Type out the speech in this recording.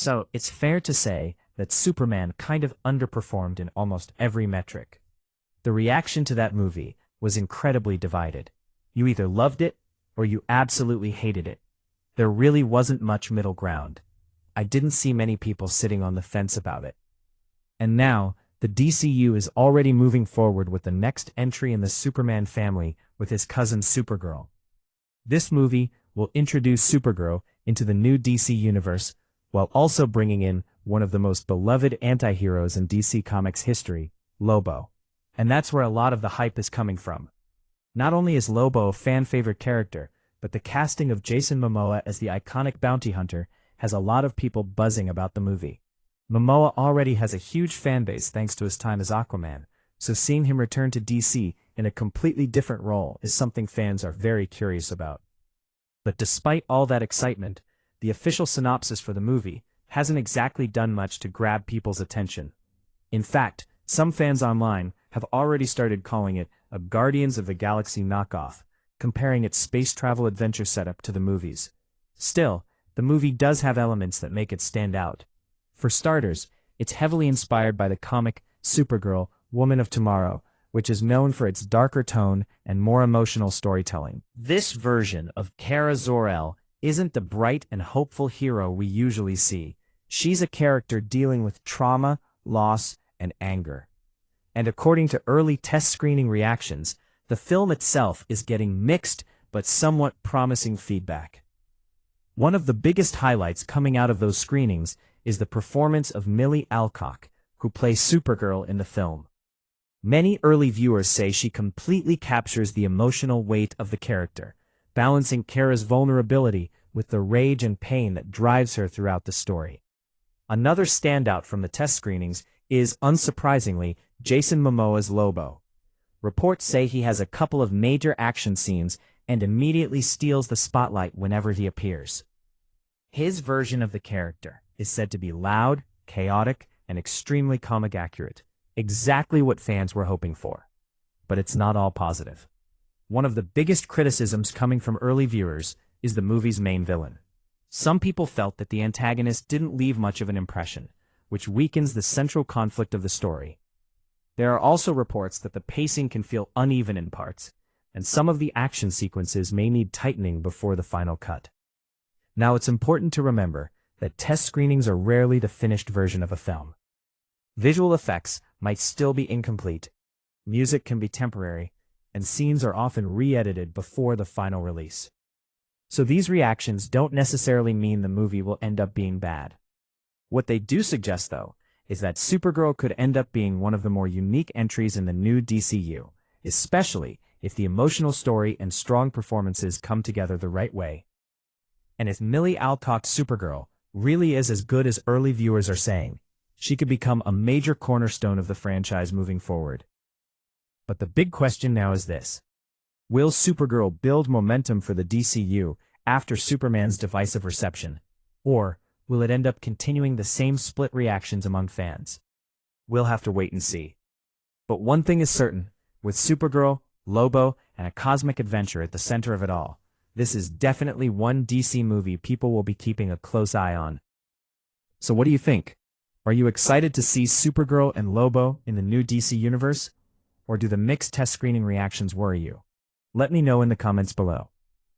So, it's fair to say that Superman kind of underperformed in almost every metric. The reaction to that movie was incredibly divided. You either loved it, or you absolutely hated it. There really wasn't much middle ground. I didn't see many people sitting on the fence about it. And now, the DCU is already moving forward with the next entry in the Superman family with his cousin Supergirl. This movie will introduce Supergirl into the new DC universe, while also bringing in one of the most beloved anti-heroes in DC Comics history, Lobo. And that's where a lot of the hype is coming from. Not only is Lobo a fan-favorite character, but the casting of Jason Momoa as the iconic bounty hunter has a lot of people buzzing about the movie. Momoa already has a huge fanbase thanks to his time as Aquaman, so seeing him return to DC in a completely different role is something fans are very curious about. But despite all that excitement, the official synopsis for the movie hasn't exactly done much to grab people's attention. In fact, some fans online have already started calling it a Guardians of the Galaxy knockoff, comparing its space travel adventure setup to the movies. Still, the movie does have elements that make it stand out. For starters, it's heavily inspired by the comic Supergirl, Woman of Tomorrow, which is known for its darker tone and more emotional storytelling. This version of Kara Zor-El isn't the bright and hopeful hero we usually see. She's a character dealing with trauma, loss, and anger. And according to early test screening reactions, the film itself is getting mixed but somewhat promising feedback. One of the biggest highlights coming out of those screenings is the performance of Millie Alcock, who plays Supergirl in the film. Many early viewers say she completely captures the emotional weight of the character, balancing Kara's vulnerability with the rage and pain that drives her throughout the story. Another standout from the test screenings is, unsurprisingly, Jason Momoa's Lobo. Reports say he has a couple of major action scenes and immediately steals the spotlight whenever he appears. His version of the character is said to be loud, chaotic, and extremely comic accurate, exactly what fans were hoping for. But it's not all positive. One of the biggest criticisms coming from early viewers is the movie's main villain. Some people felt that the antagonist didn't leave much of an impression, which weakens the central conflict of the story. There are also reports that the pacing can feel uneven in parts, and some of the action sequences may need tightening before the final cut. Now, it's important to remember that test screenings are rarely the finished version of a film. Visual effects might still be incomplete, music can be temporary, and scenes are often re-edited before the final release. So these reactions don't necessarily mean the movie will end up being bad. What they do suggest, though, is that Supergirl could end up being one of the more unique entries in the new DCU, especially if the emotional story and strong performances come together the right way. And if Millie Alcock's Supergirl really is as good as early viewers are saying, she could become a major cornerstone of the franchise moving forward. But the big question now is this: will Supergirl build momentum for the DCU after Superman's divisive reception, or will it end up continuing the same split reactions among fans? We'll have to wait and see. But one thing is certain, with Supergirl, Lobo, and a cosmic adventure at the center of it all, this is definitely one DC movie people will be keeping a close eye on. So what do you think? Are you excited to see Supergirl and Lobo in the new DC universe? Or do the mixed test screening reactions worry you? Let me know in the comments below.